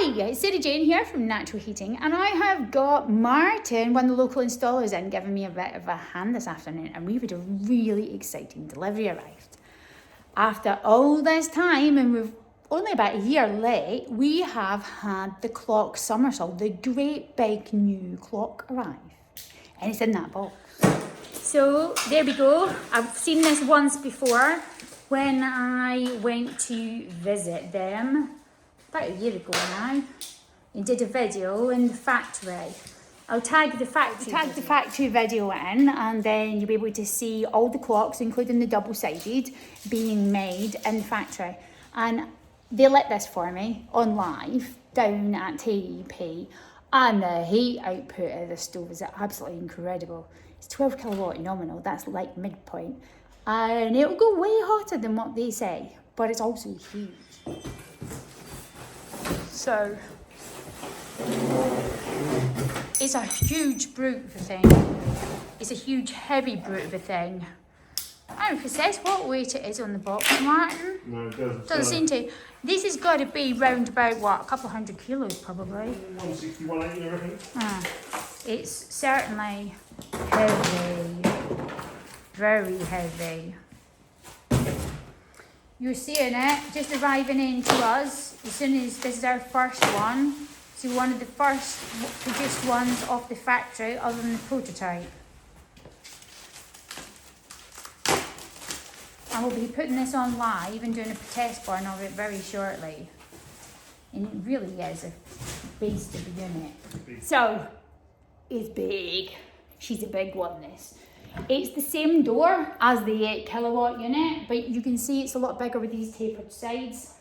Hi, it's Sarah Jane here from Natural Heating, and I have got Martin, one of the local installers, in giving me a bit of a hand this afternoon, and we've had a really exciting delivery arrived. After all this time, and we've only about a year late, we have had the clock Somersal, the great big new clock arrive, and it's in that box. So there we go. I've seen this once before when I went to visit them about a year ago now, and did a video in the factory. I'll tag the factory video in, and then you'll be able to see all the clocks, including the double-sided, being made in the factory. And they lit this for me on live down at TEP, and the heat output of the stove is absolutely incredible. It's 12 kilowatt nominal, that's like midpoint, and it'll go way hotter than what they say, but it's also huge. So, it's a huge brute of a thing. It's a huge heavy brute of a thing. I don't know if it says what weight it is on the box, Martin. No, it doesn't. Doesn't seem to. This has got to be round about, what, a couple hundred kilos probably. 160, 180, I reckon. It's certainly heavy. Very heavy. You're seeing it just arriving in to us as soon as this is our first one. So one of the first produced ones off the factory other than the prototype. And we'll be putting this on live and doing a test burn of it very shortly. And it really is a beast of a unit. So, it's big. She's a big one, this. It's the same door as the 8 kilowatt unit, but you can see it's a lot bigger with these tapered sides.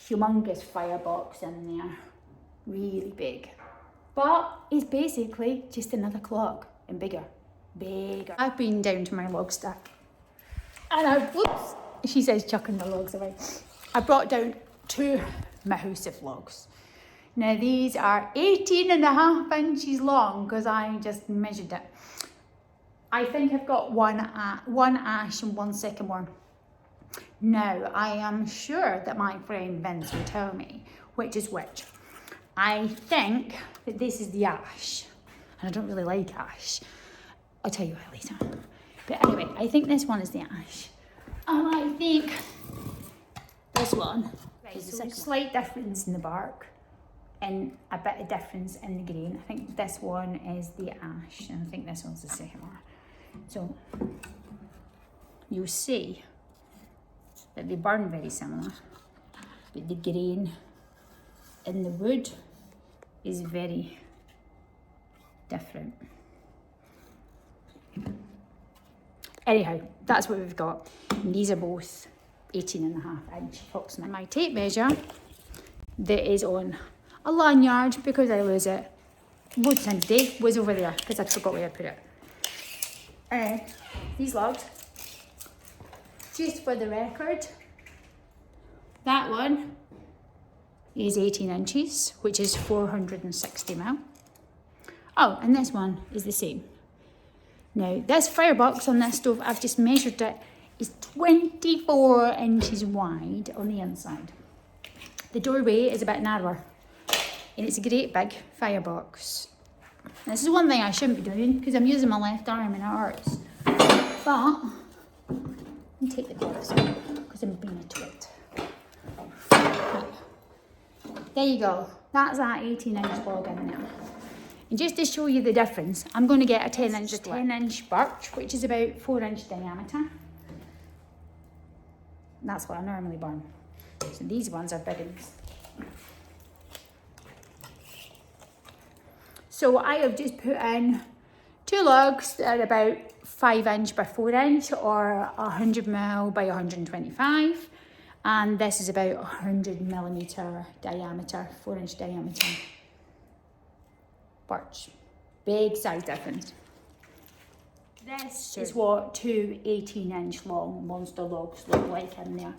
Humongous firebox in there. Really big. But it's basically just another clock and bigger. Bigger. I've been down to my log stack. And whoops, she says chucking the logs away. I brought down 2 massive logs. Now these are 18.5 inches long because I just measured it. I think I've got one ash and one sycamore. Now, I am sure that my friend Vince will tell me which is which. I think that this is the ash, and I don't really like ash. I'll tell you why later. But anyway, I think this one is the ash. And I think this one is the sycamore. Slight difference in the bark and a bit of difference in the grain. I think this one is the ash, and I think this one's the sycamore. So you'll see that they burn very similar, but the grain in the wood is very different. Anyhow, that's what we've got. And these are both 18.5 inch approximately. My tape measure that is on a lanyard because I lose it loads of day was over there because I forgot where I put it. These logs, just for the record, that one is 18 inches, which is 460 mil. Oh, and this one is the same. Now, this firebox on this stove, I've just measured it, is 24 inches wide on the inside. The doorway is a bit narrower, and it's a great big firebox. This is one thing I shouldn't be doing because I'm using my left arm and it hurts. But, let me take the gloves off because I'm being a twit. Right. There you go. That's that 18-inch log in there. And just to show you the difference, I'm going to get a 10-inch birch, which is about 4-inch diameter. That's what I normally burn. So these ones are big ones. So I have just put in 2 logs that are about 5-inch by 4-inch or 100 mil by 125. And this is about 100 millimeter diameter, 4-inch diameter birch. Big size difference. This is what 2 18-inch long monster logs look like in there.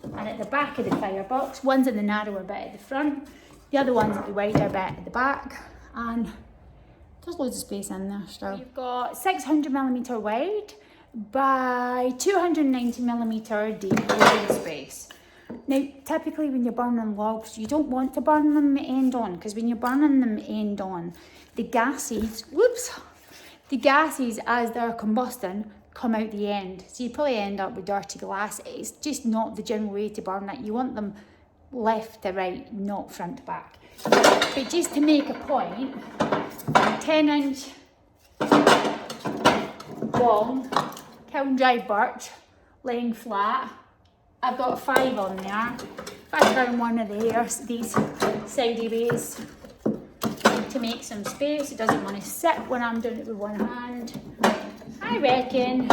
And at the back of the firebox, one's in the narrower bit at the front, the other one's at the wider bit at the back, and there's loads of space in there still. You've got 600 millimeter wide by 290 millimeter deep wall space. Now, typically when you're burning logs, you don't want to burn them end on, because when you're burning them end on, the gases, as they're combusting, come out the end. So you probably end up with dirty glass. It's just not the general way to burn it. You want them left to right, not front to back. But just to make a point, 10-inch long kiln dry birch, laying flat. I've got 5 on there. If I turn one of these sideways to make some space, it doesn't want to sit when I'm doing it with one hand. I reckon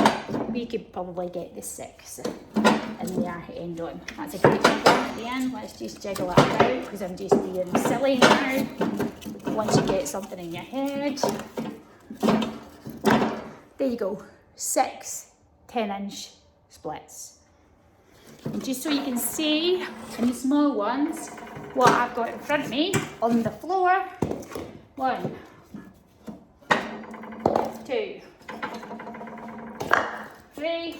we could probably get the 6 in there end on. That's a great one at the end. Let's just jiggle it about because I'm just being silly now. Once you get something in your head. There you go. 6 10-inch splits. And just so you can see in the small ones what I've got in front of me on the floor. 1, 2, 3,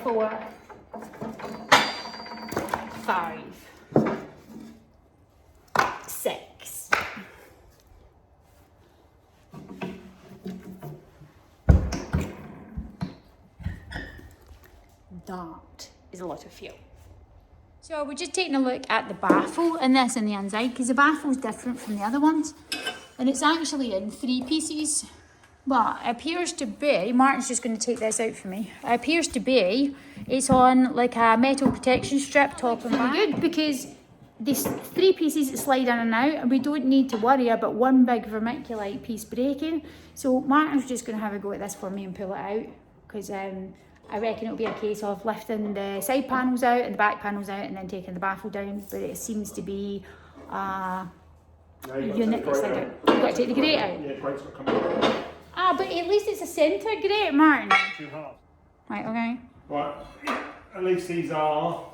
4, 5, 6. That is a lot of fuel. So we're just taking a look at the baffle and this on the inside, because the baffle is different from the other ones, and it's actually in 3 pieces. But it appears to be, Martin's just going to take this out for me. It appears to be, it's on like a metal protection strip top and back. Good, because these 3 pieces that slide in and out, and we don't need to worry about one big vermiculite piece breaking. So Martin's just going to have a go at this for me and pull it out, because I reckon it'll be a case of lifting the side panels out and the back panels out and then taking the baffle down. But it seems to be unit that's like out. You've got to take the grate out. Yeah, grate's got to come out. But at least it's a centre grate, Martin. Too hard. Right, okay. Right, at least these are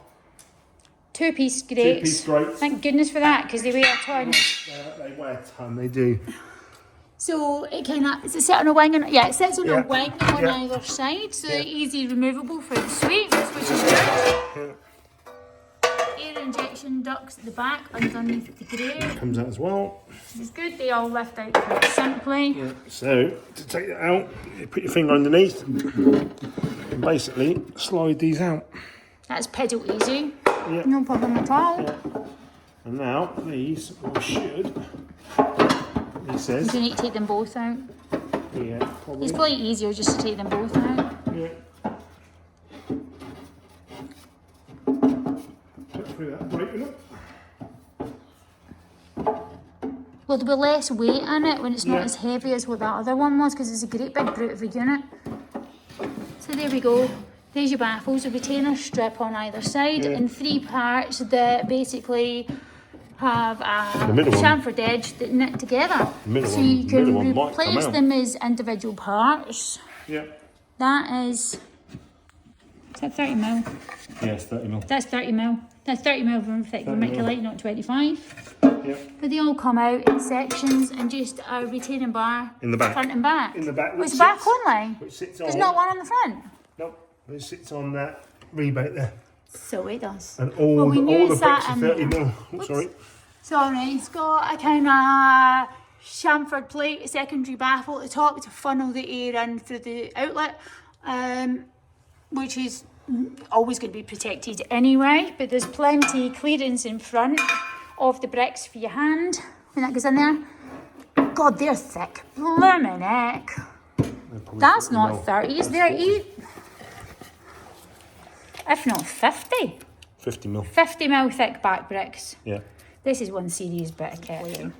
2-piece grates. 2-piece grates. Thank goodness for that, because they weigh a ton. They weigh a ton, they do. So it kind of, is it set on a wing? Yeah, it sits on a wing on Yeah. either side, so easy removable for the sweeps, which is good. Air injection ducts at the back underneath the grate. Comes out as well. Which is good, they all lift out quite simply. Yeah. So, to take it out, you put your finger underneath and basically slide these out. That's pedal easy, Yeah. no problem at all. Yeah. And now, these, or should, he says, You need to take them both out. yeah, probably. It's probably easier just to take them both out. Yeah. Put through that break, isn't it? Well, there'll be less weight in it when it's not Yeah. as heavy as what that other one was, because it's a great big brute of a unit. So there we go. There's your baffles, a retainer strip on either side in 3 parts that basically have a chamfered edge that knit together. So you can replace them as individual parts. Yeah. That is that 30 mil? Yes, 30 mil. That's 30 mil. That's 30 mil from thick vermiculite, not 25. Yeah. But they all come out in sections and just a retaining bar In the back. front and back. In the back. Which back only? Which sits on. There's not one on the front. Nope. It sits on that rebate there. So it does. And all the bricks are 30 in mil. Oh, sorry. Sorry, it's got a kind of chamfered plate, a secondary baffle at the top to funnel the air in through the outlet, which is always going to be protected anyway, but there's plenty clearance in front of the bricks for your hand when that goes in there. God, they're thick. Bloomin' heck. That's not 30s, they're if not 50. 50 mil. 50 mil thick back bricks. Yeah. This is one serious bit of kettling.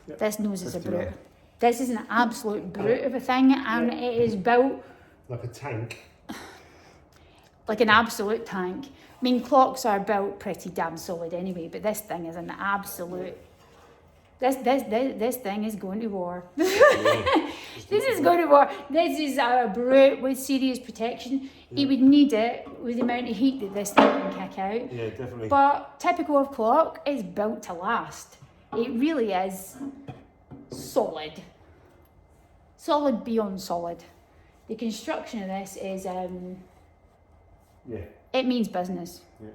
Yep. This nose is a 50 brute. mil. This is an absolute brute of a thing, and it is built Like a tank. like an absolute tank. I mean, clocks are built pretty damn solid anyway, but this thing is an absolute. This thing is going to war. This is going to war. This is a brute with serious protection. You would need it with the amount of heat that this thing can kick out. Yeah, definitely. But typical of clock, is built to last. It really is solid. Solid beyond solid. The construction of this is Yeah. it means business. Yeah.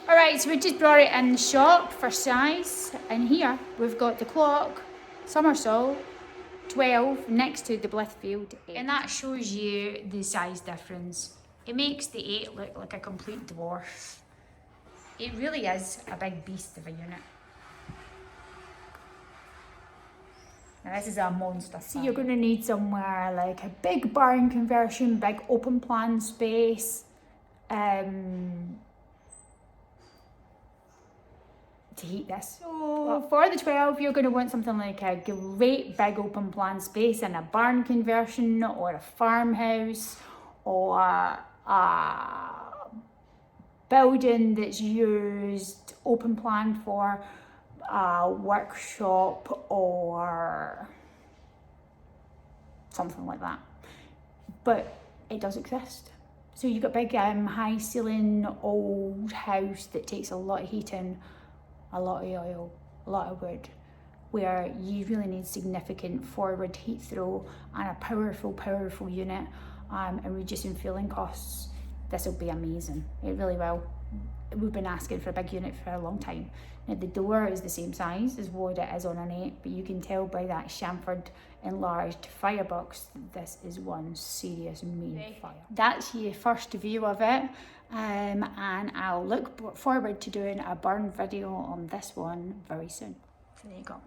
All right, so we just brought it in the shop for size, and here we've got the Clock Somersal 12 next to the Blithfield 8. And that shows you the size difference. It makes the 8 look like a complete dwarf. It really is a big beast of a unit. Now this is a monster. So you're going to need somewhere like a big barn conversion, big open plan space, to heat this. So for the 12, you're going to want something like a great big open plan space in a barn conversion or a farmhouse or a building that's used open plan for a workshop or something like that. But it does exist. So you've got big high ceiling old house that takes a lot of heating, a lot of oil, a lot of wood, where you really need significant forward heat throw and a powerful unit, and reducing fueling costs. This will be amazing. It really will. We've been asking for a big unit for a long time. Now the door is the same size as what it is on an 8, but you can tell by that chamfered enlarged firebox that this is one serious main fire. That's your first view of it, and I'll look forward to doing a burn video on this one very soon. So there you go.